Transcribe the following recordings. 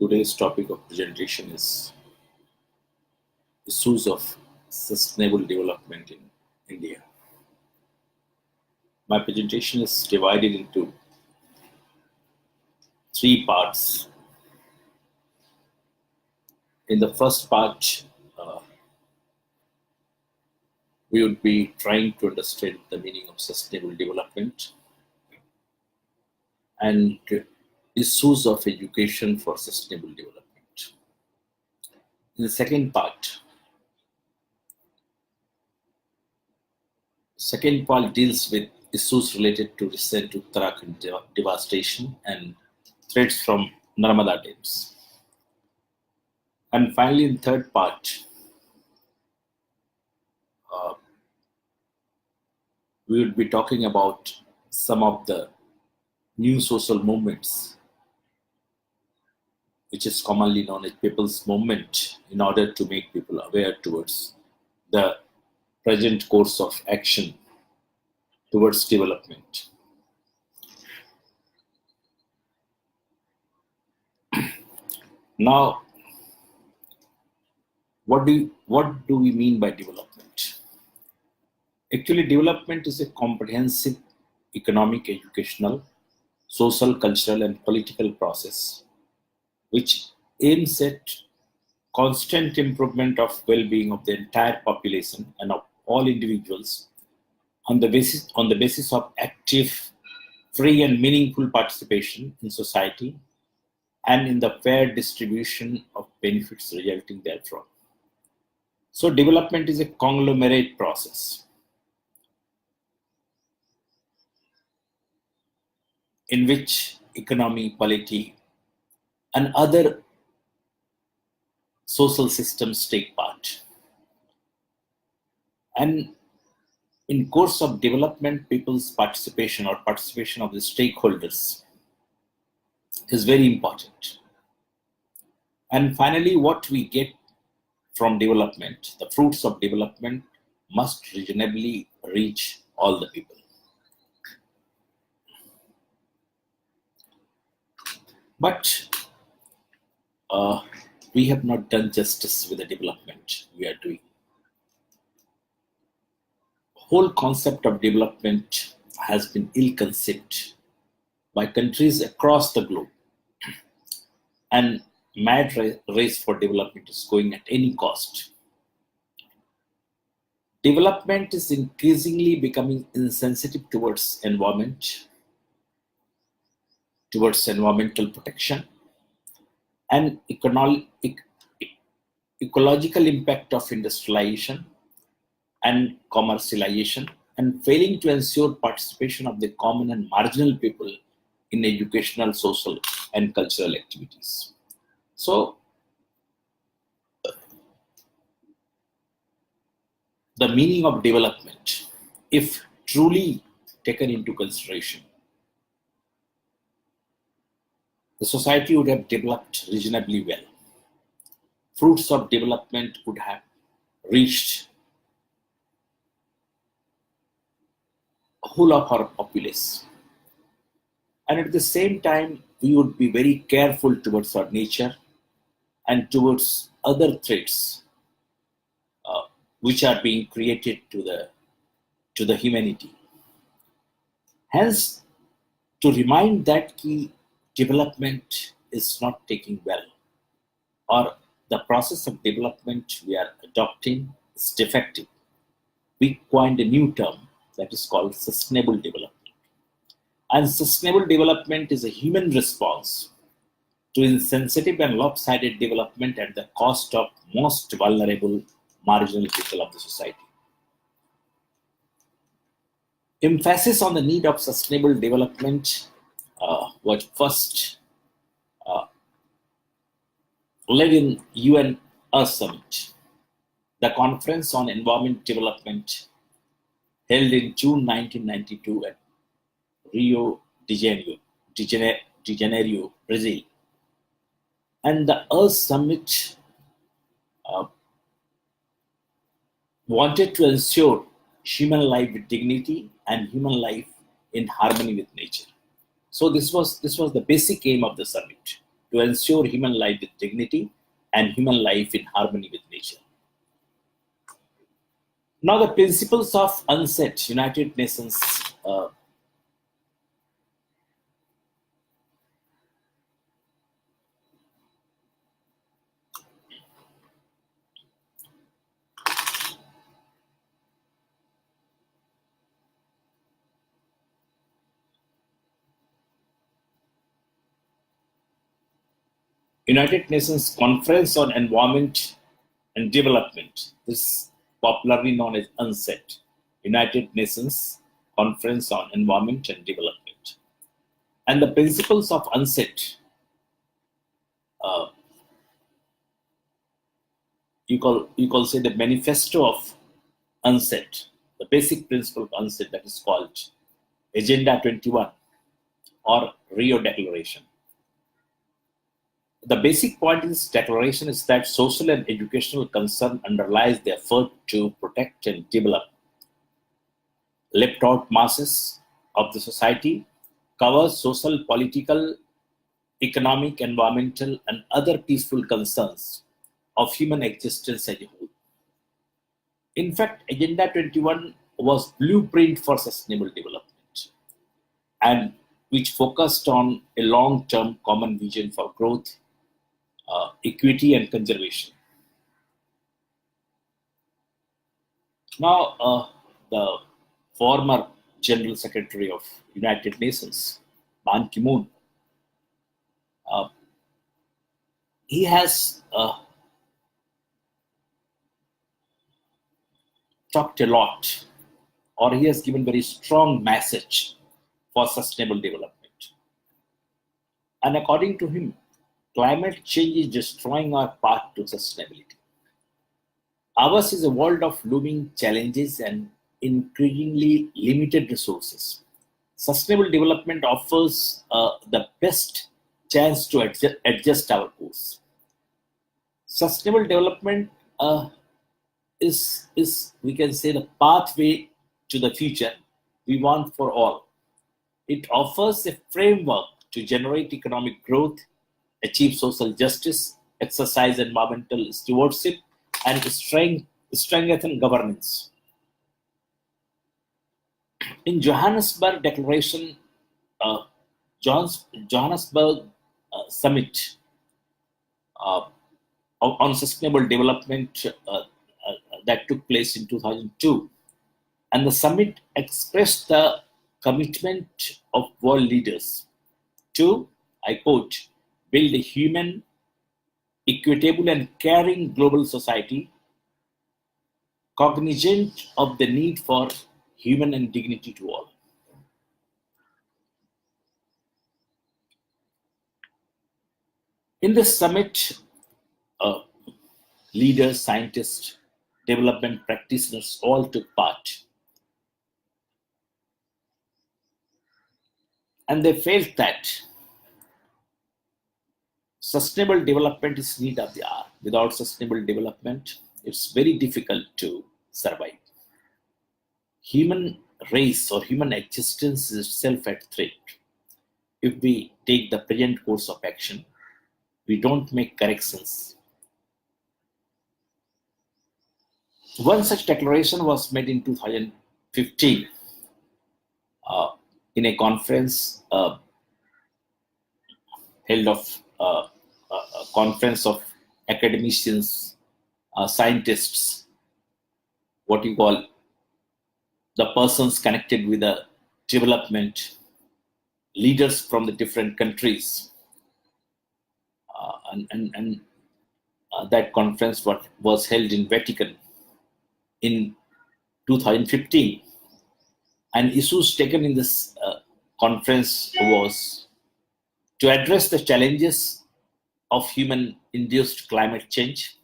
Today's topic of presentation is issues of sustainable development in India. My presentation is divided into three parts. In the first part, we would be trying to understand the meaning of sustainable development and issues of education for sustainable development. In the second part deals with issues related to recent Uttarakhand devastation and threats from Narmada dams. And finally, in the third part, we will be talking about some of the new social movements, which is commonly known as people's movement, in order to make people aware towards the present course of action towards development. Now, what do we mean by development? Actually, development is a comprehensive economic, educational, social, cultural, and political process which aims at constant improvement of well-being of the entire population and of all individuals on the basis of active, free, and meaningful participation in society and in the fair distribution of benefits resulting therefrom. So development is a conglomerate process in which economy, polity, and other social systems take part. And in course of development, people's participation or participation of the stakeholders is very important. And finally, what we get from development, the fruits of development, must reasonably reach all the people. But we have not done justice with the development we are doing. Whole concept of development has been ill-conceived by countries across the globe, and mad race for development is going at any cost. Development is increasingly becoming insensitive towards environment, towards environmental protection, and ecological impact of industrialization and commercialization, and failing to ensure participation of the common and marginal people in educational, social, and cultural activities. So, the meaning of development, if truly taken into consideration, the society would have developed reasonably well. Fruits of development would have reached a whole of our populace. And at the same time, we would be very careful towards our nature and towards other threats which are being created to the humanity. Hence, to remind that key development is not taking well, or the process of development we are adopting is defective, we coined a new term that is called sustainable development. And sustainable development is a human response to insensitive and lopsided development at the cost of most vulnerable marginal people of the society. Emphasis on the need of sustainable development was first led in UN Earth Summit, the Conference on Environment Development held in June 1992 at Rio de Janeiro, Brazil. And the Earth Summit wanted to ensure human life with dignity and human life in harmony with nature. So this was the basic aim of the summit. to ensure human life with dignity and human life in harmony with nature. Now, the principles of UNCET, United Nations United Nations Conference on Environment and Development. This is popularly known as UNCET, United Nations Conference on Environment and Development. And the principles of UNCET, uh, you call say the manifesto of UNCET, the basic principle of UNCET, that is called Agenda 21 or Rio Declaration. The basic point in this declaration is that social and educational concern underlies the effort to protect and develop left out masses of the society, covers social, political, economic, environmental, and other peaceful concerns of human existence as a whole. In fact, Agenda 21 was blueprint for sustainable development and which focused on a long-term common vision for growth, equity, and conservation. Now, the former General Secretary of United Nations, Ban Ki-moon, uh, he has talked a lot, or he has given very strong message for sustainable development. And according to him, climate change is destroying our path to sustainability. Ours is a world of looming challenges and increasingly limited resources. Sustainable development offers the best chance to adjust our course. Sustainable development is we can say the pathway to the future we want for all. It offers a framework to generate economic growth, achieve social justice, exercise environmental stewardship, and strengthen governance. In Johannesburg Declaration, uh, Johannesburg Summit uh, on Sustainable Development that took place in 2002, and the summit expressed the commitment of world leaders to, I quote, build a human, equitable, and caring global society, cognizant of the need for human and dignity to all. In this summit, uh, leaders, scientists, development practitioners all took part. And they felt that sustainable development is need of the hour. Without sustainable development, it's very difficult to survive. Human race or human existence is itself at threat. If we take the present course of action, we don't make corrections. One such declaration was made in 2015 in a conference held of a conference of academicians, scientists, what you call the persons connected with the development, leaders from the different countries, and that conference was held in Vatican in 2015. And issues taken in this conference was to address the challenges of human-induced climate change,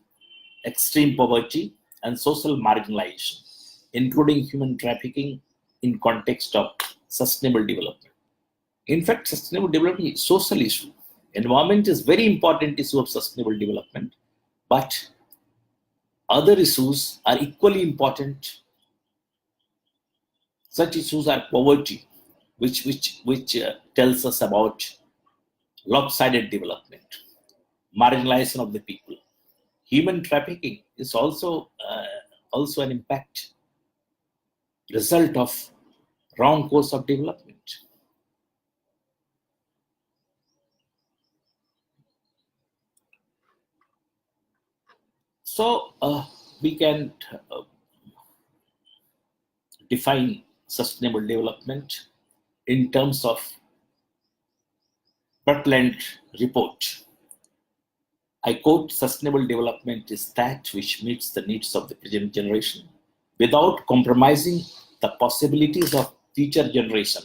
extreme poverty, and social marginalization, including human trafficking in context of sustainable development. In fact, sustainable development is a social issue. Environment is very important issue of sustainable development, but other issues are equally important. Such issues are poverty, which tells us about lopsided development, marginalization of the people. Human trafficking is also an impact result of wrong course of development. So we can define sustainable development in terms of Brundtland report. I quote, sustainable development is that which meets the needs of the present generation without compromising the possibilities of future generation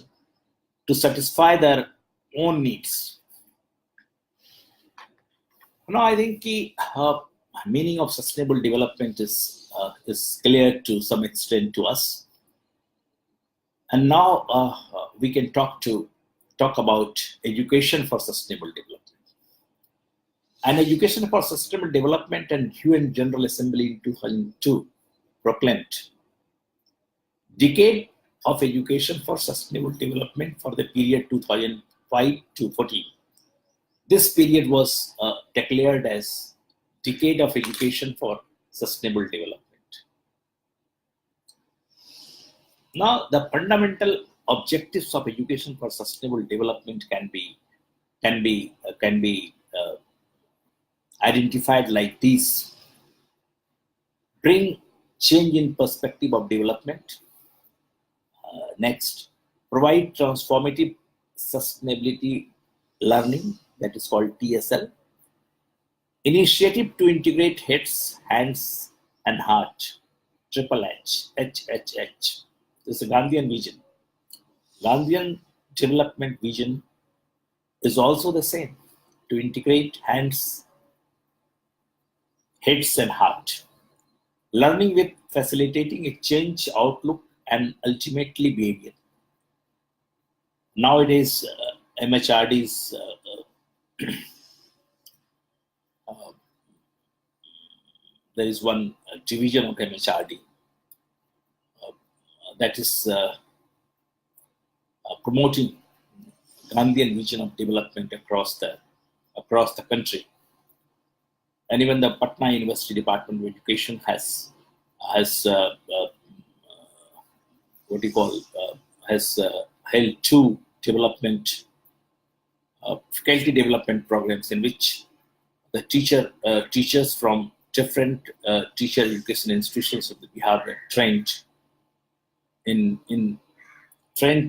to satisfy their own needs. Now, I think the meaning of sustainable development is clear to some extent to us. And now we can talk about education for sustainable development. And Education for Sustainable Development and UN General Assembly in 2002 proclaimed Decade of Education for Sustainable Development for the period 2005 to 14. This period was declared as Decade of Education for Sustainable Development. Now, the fundamental objectives of education for sustainable development can be identified like these: bring change in perspective of development. Next, provide transformative sustainability learning, that is called TSL. Initiative to integrate heads, hands, and heart, triple H, HHH. This is a Gandhian vision. Gandhian development vision is also the same, to integrate hands, heads, and heart. Learning with facilitating a change outlook and ultimately behavior. Nowadays, MHRD's there is one division of MHRD that is promoting Gandhian vision of development across the country. And even the Patna University Department of Education has held two development faculty development programs in which the teachers from different teacher education institutions of the Bihar were trained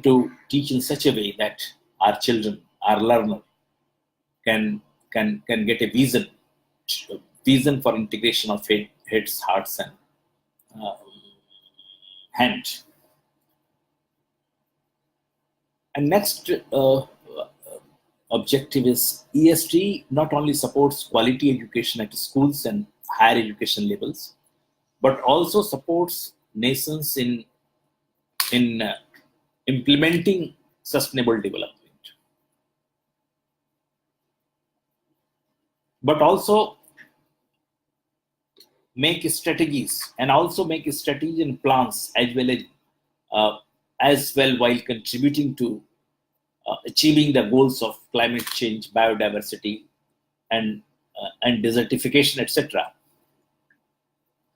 to teach in such a way that our children, our learner, can get a vision for integration of heads, hearts, and hand. And next objective is ESD not only supports quality education at schools and higher education levels, but also supports nations in implementing sustainable development. But also make strategies and plans as well while contributing to achieving the goals of climate change, biodiversity, and desertification, etc.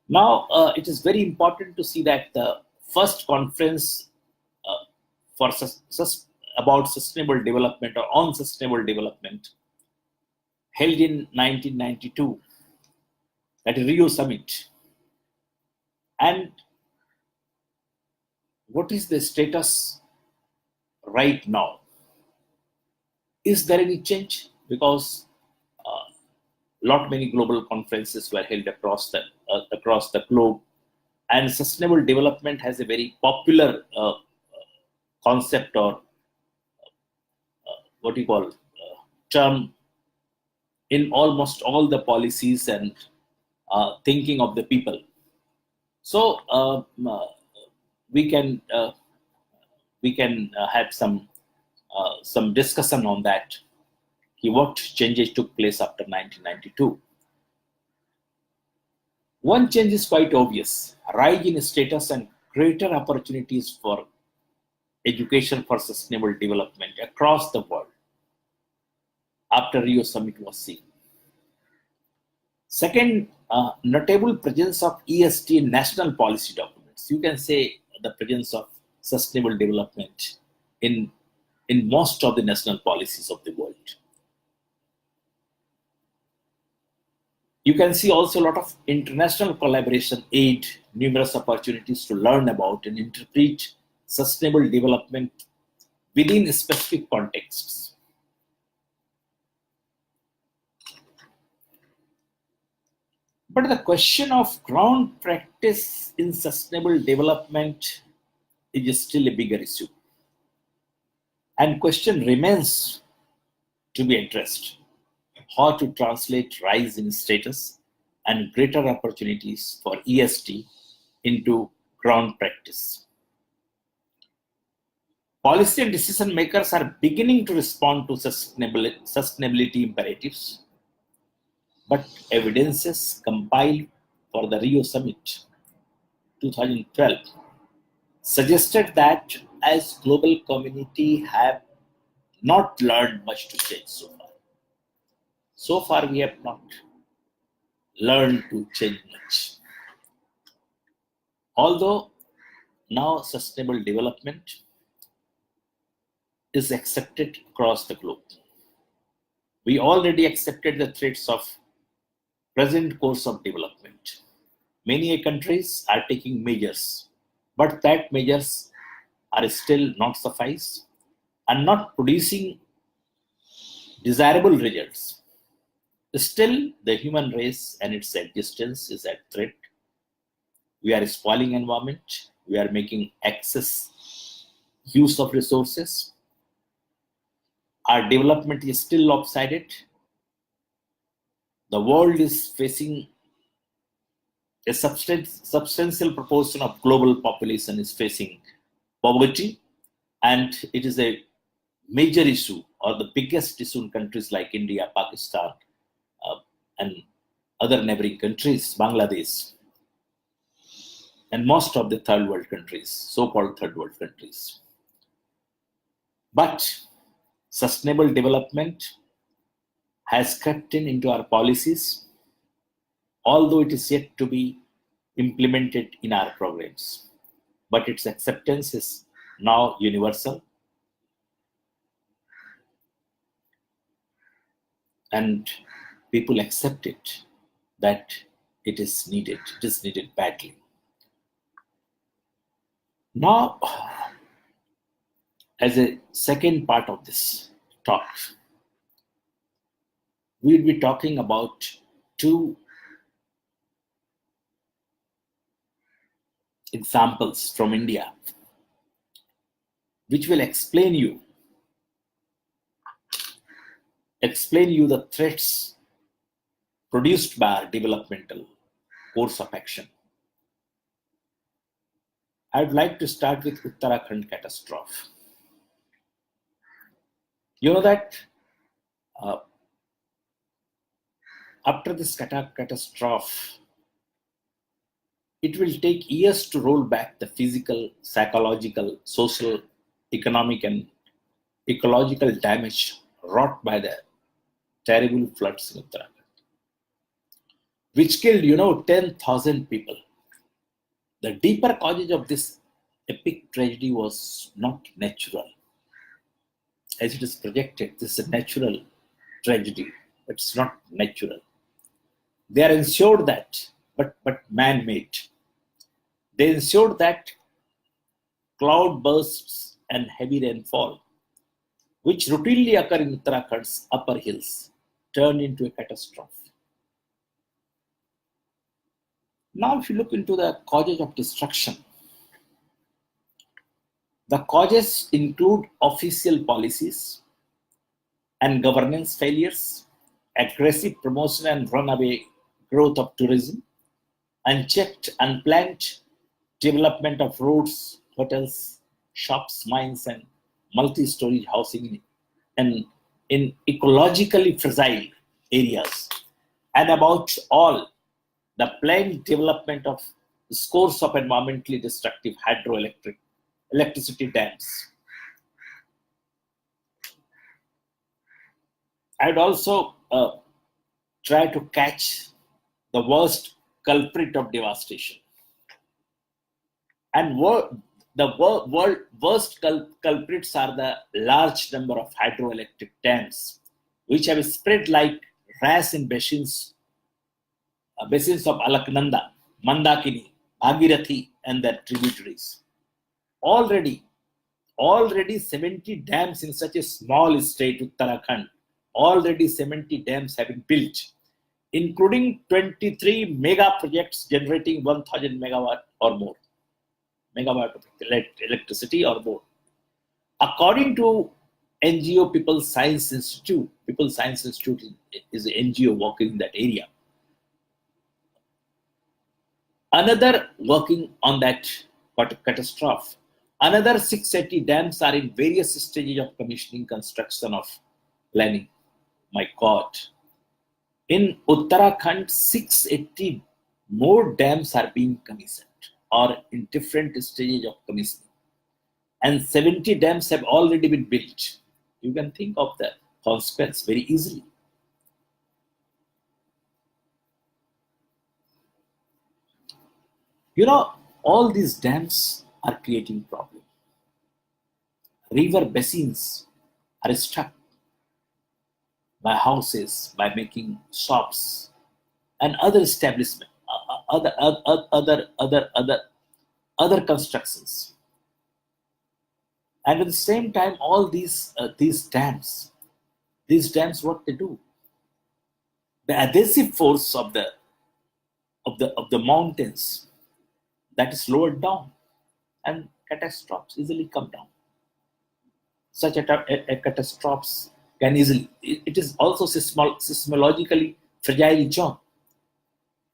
Now, it is very important to see that the first conference about sustainable development or on sustainable development held in 1992 at Rio Summit. And what is the status right now? Is there any change? Because many global conferences were held across the globe, and sustainable development has a very popular concept or term in almost all the policies and thinking of the people. So we can have some discussion on that. What changes took place after 1992? One change is quite obvious: rise in status and greater opportunities for education for sustainable development across the world. after Rio summit was seen. Second, notable presence of ESG in national policy documents. You can say the presence of sustainable development in most of the national policies of the world. You can see also a lot of international collaboration aid, numerous opportunities to learn about and interpret sustainable development within specific contexts. But the question of ground practice in sustainable development is still a bigger issue. And question remains to be addressed: how to translate rise in status and greater opportunities for ESG into ground practice. Policy and decision makers are beginning to respond to sustainability imperatives, but evidences compiled for the Rio Summit 2012 suggested that as global community have not learned much to change so far. So far we have not learned to change much. Although now sustainable development is accepted across the globe. We already accepted the threats of present course of development. Many countries are taking measures, but that measures are still not suffice and not producing desirable results. Still, the human race and its existence is at threat. We are spoiling environment. We are making excess use of resources. Our development is still lopsided. The world is facing a substantial proportion of global population is facing poverty, and it is a major issue or the biggest issue in countries like India, Pakistan, and other neighboring countries, Bangladesh, and most of the third world countries, so-called third world countries. But sustainable development has crept into our policies, although it is yet to be implemented in our programs. But its acceptance is now universal. And people accept it, that it is needed badly. Now, as a second part of this talk, we'll be talking about two examples from India, which will explain you the threats produced by our developmental course of action. I would like to start with Uttarakhand catastrophe. You know that after this catastrophe, it will take years to roll back the physical, psychological, social, economic, and ecological damage wrought by the terrible floods in Uttarakhand, which killed, 10,000 people. The deeper causes of this epic tragedy was not natural. As it is projected, this is a natural tragedy, but it's not natural. They are ensured that, but man-made. They ensured that cloud bursts and heavy rainfall, which routinely occur in Uttarakhand's upper hills, turned into a catastrophe. Now, if you look into the causes of destruction, the causes include official policies and governance failures, aggressive promotion and runaway growth of tourism, unchecked, unplanned development of roads, hotels, shops, mines, and multi-story housing in ecologically fragile areas, and about all, the planned development of scores of environmentally destructive electricity dams. I'd also try to catch the worst culprit of devastation. And worst culprits are the large number of hydroelectric dams, which have spread like rats in basins of Alaknanda, Mandakini, Bhagirathi, and their tributaries. Already 70 dams in such a small state, Uttarakhand, already 70 dams have been built, including 23 mega projects generating 1,000 megawatt or more. Megawatt of electricity or more. According to NGO People's Science Institute is an NGO working in that area. Another working on that catastrophe. Another 680 dams are in various stages of commissioning, construction, of planning. My God. In Uttarakhand, 680 more dams are being commissioned or in different stages of commissioning. And 70 dams have already been built. You can think of the consequence very easily. All these dams are creating problems. River basins are struck by houses, by making shops and other establishments, other constructions. And at the same time, all these dams, what they do? The adhesive force of the mountains that is lowered down, and catastrophes easily come down. Such a catastrophes can easily. It is also seismologically fragile zone.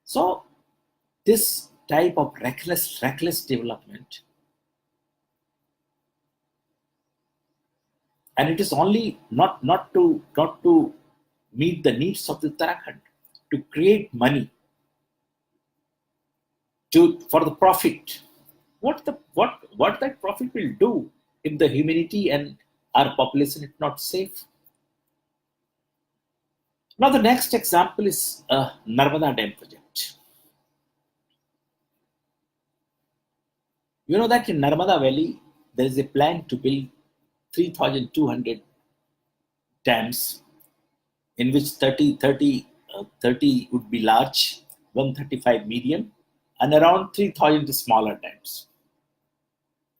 So this type of reckless development, and it is only not to meet the needs of the Uttarakhand, to create money, for the profit. What that profit will do if the humanity and our population is not safe? Now the next example is Narmada Dam project. You know that in Narmada Valley there is a plan to build 3,200 dams, in which 30 would be large, 135 medium, and around 3,000 smaller dams.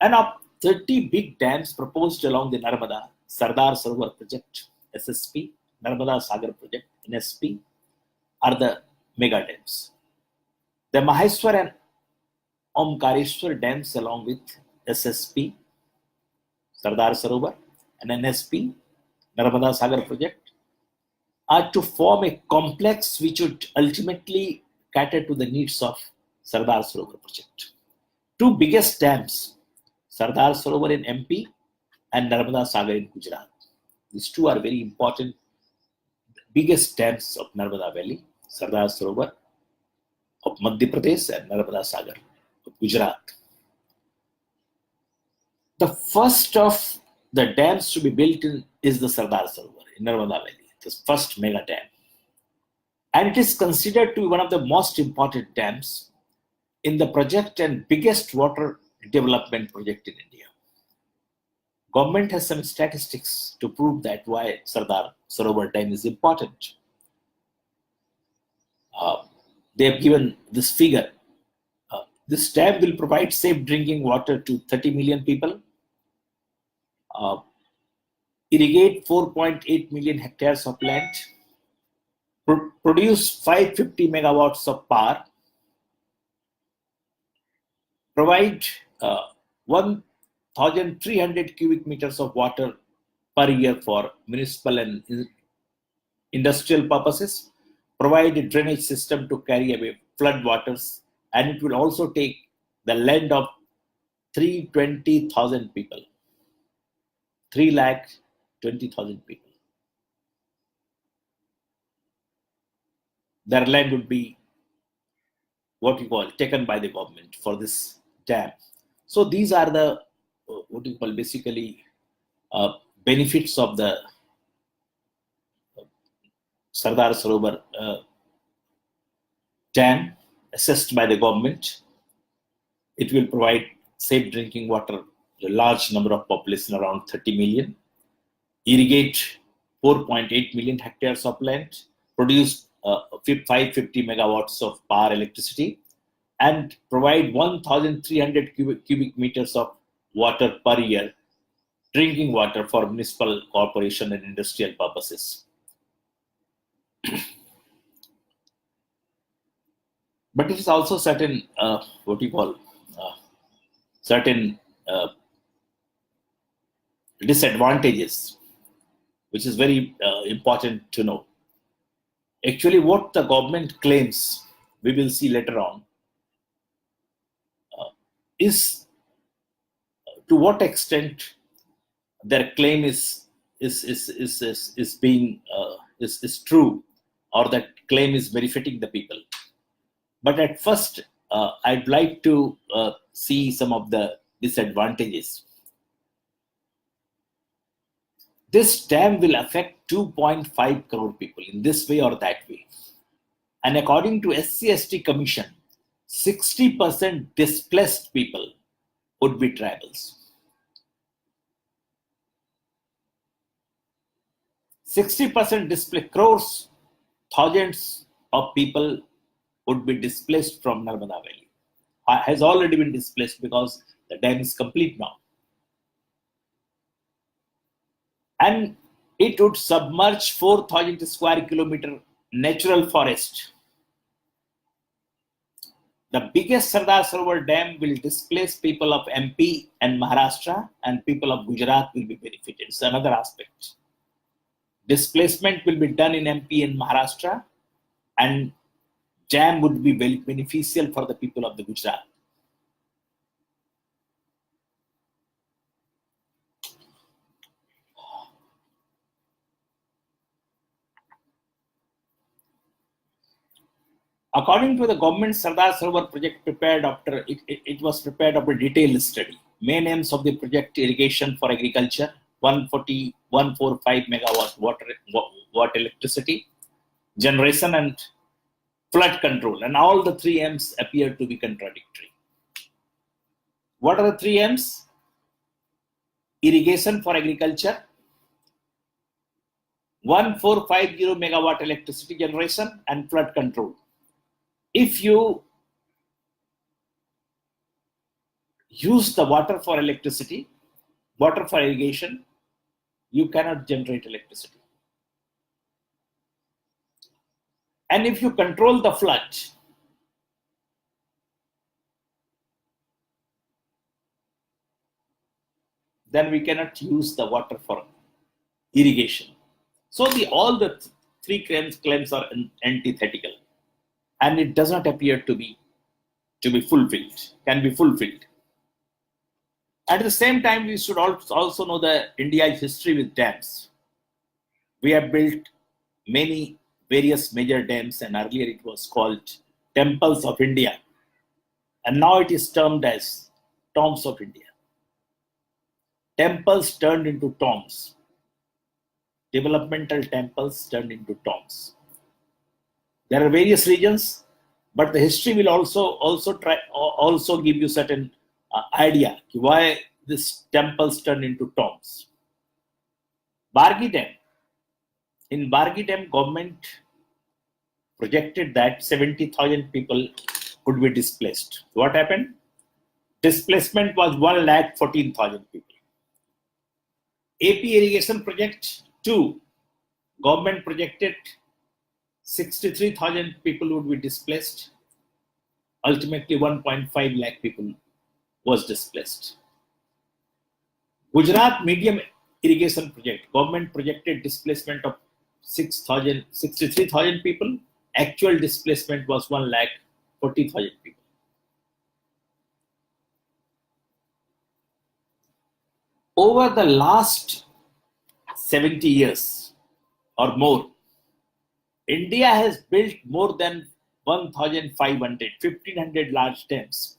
And of 30 big dams proposed along the Narmada, Sardar Sarovar project, SSP, Narmada Sagar project, NSP, are the mega dams. The Maheshwar and Omkareshwar dams, along with SSP, Sardar Sarovar, and NSP, Narmada Sagar project, are to form a complex which would ultimately cater to the needs of Sardar Sarovar project. Two biggest dams, Sardar Sarovar in MP and Narmada Sagar in Gujarat. These two are very important, biggest dams of Narmada Valley, Sardar Sarovar of Madhya Pradesh and Narmada Sagar of Gujarat. The first of the dams to be built is the Sardar Sarovar in Narmada Valley, the first mega dam. And it is considered to be one of the most important dams in the project and biggest water development project in India. Government has some statistics to prove that why Sardar Sarovar Dam is important. They have given this figure. This dam will provide safe drinking water to 30 million people, irrigate 4.8 million hectares of land, produce 550 megawatts of power, provide 1,300 cubic meters of water per year for municipal and industrial purposes, provide a drainage system to carry away flood waters, and it will also take the land of 320,000 people. 320,000 people. Their land would be taken by the government for this dam. So these are the basically benefits of the Sardar Sarovar dam assessed by the government. It will provide safe drinking water to a large number of population, around 30 million, irrigate 4.8 million hectares of land, produce 550 megawatts of power electricity, and provide 1,300 cubic meters of water per year, drinking water for municipal corporation and industrial purposes. But it is also certain, certain disadvantages, which is very important to know. Actually, what the government claims, we will see later on, is to what extent their claim is true, or that claim is benefiting the people. But at first, I'd like to see some of the disadvantages. This dam will affect 2.5 crore people in this way or that way. And according to SC/ST Commission, 60% displaced people would be tribals. 60% displaced, crores, thousands of people would be displaced from Narmada Valley. Has already been displaced because the dam is complete now. And it would submerge 4,000 square kilometer natural forest. The biggest Sardar Sarovar dam will displace people of MP and Maharashtra, and people of Gujarat will be benefited. It's another aspect. Displacement will be done in MP and Maharashtra, and dam would be very beneficial for the people of the Gujarat. According to the government, Sardar Sarovar project it was prepared after a detailed study. Main aims of the project: irrigation for agriculture, 145 megawatt water electricity, generation and flood control. And all the three aims appear to be contradictory. What are the three aims? Irrigation for agriculture, 1450 megawatt electricity generation, and flood control. If you use the water for electricity, water for irrigation, you cannot generate electricity. And if you control the flood, then we cannot use the water for irrigation. So all the three claims are antithetical, and it does not appear to be fulfilled, can be fulfilled. At the same time, we should also know India's history with dams. We have built many various major dams, and earlier it was called temples of India, and now it is termed as tombs of India. Temples turned into tombs. Developmental temples turned into tombs. There are various regions, but the history will also give you certain idea why these temples turned into tombs. Bargi Dam. In Bargi Dam, government projected that 70,000 people would be displaced. What happened? Displacement was 1,14,000 people. AP irrigation project 2. Government projected 63,000 people would be displaced. Ultimately, 1.5 lakh people was displaced. Gujarat medium irrigation project. Government projected displacement of 63,000 people. Actual displacement was 1,40,000 people. Over the last 70 years or more, India has built more than 1,500 large dams,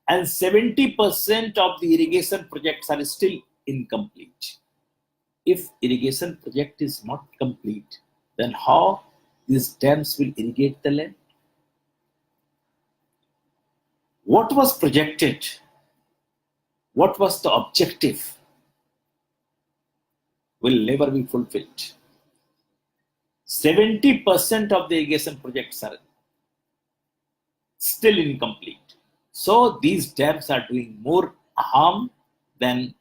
and 70% of the irrigation projects are still incomplete. If irrigation project is not complete, then how these dams will irrigate the land? What was projected? What was the objective? Will never be fulfilled. 70% of the irrigation projects are still incomplete. So these dams are doing more harm than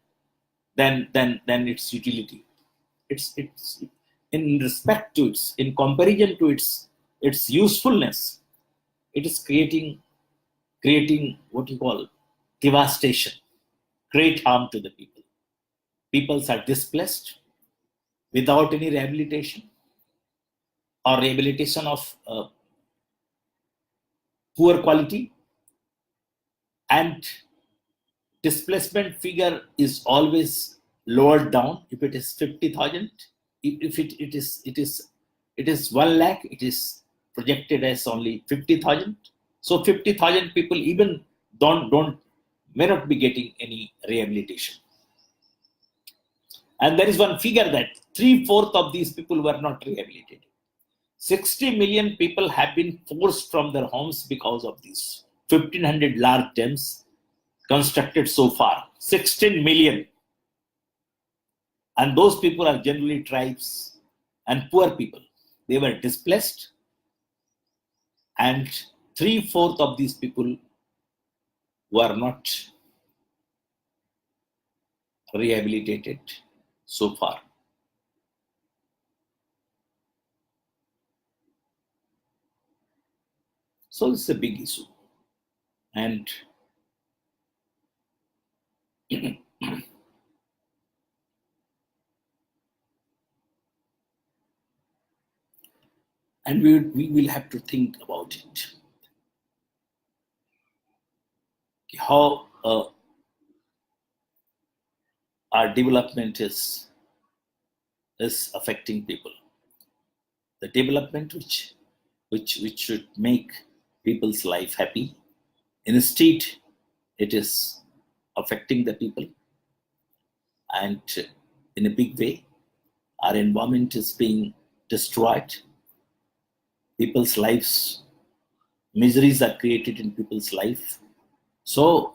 its utility. It's in respect to in comparison to its usefulness, it is creating what you call devastation, great harm to the people. Peoples are displaced without any rehabilitation or rehabilitation of poor quality, and displacement figure is always lowered down. If it is 50,000, if it is 1 lakh, it is projected as only 50,000. So 50,000 people even may not be getting any rehabilitation. And there is one figure that 3/4 of these people were not rehabilitated. 60 million people have been forced from their homes because of these 1,500 large dams constructed so far. 16 million. And those people are generally tribes and poor people. They were displaced, and 3/4 of these people were not rehabilitated so far. So it's a big issue. And and we will have to think about it. How our development is affecting people. The development which should make people's life happy. Instead, it is affecting the people, and in a big way, our environment is being destroyed. People's lives, miseries are created in people's life. So,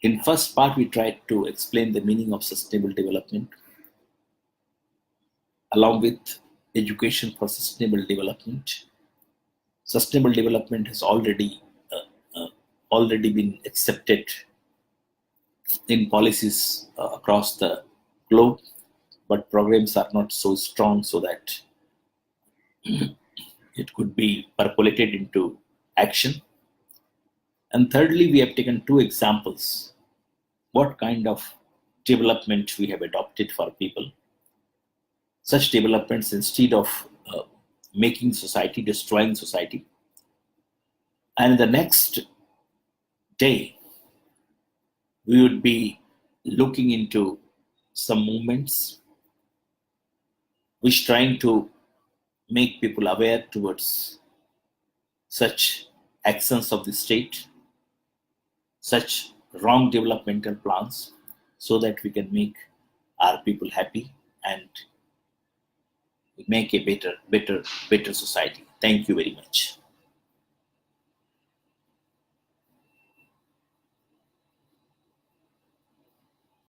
in first part, we tried to explain the meaning of sustainable development, along with education for sustainable development. Sustainable development has already been accepted in policies across the globe, but programs are not so strong so that it could be percolated into action. And thirdly, we have taken two examples what kind of development we have adopted for people. Such developments, instead of making society, destroying society. And the next day, we would be looking into some movements which trying to make people aware towards such actions of the state, such wrong developmental plans, so that we can make our people happy and make a better society. Thank you very much.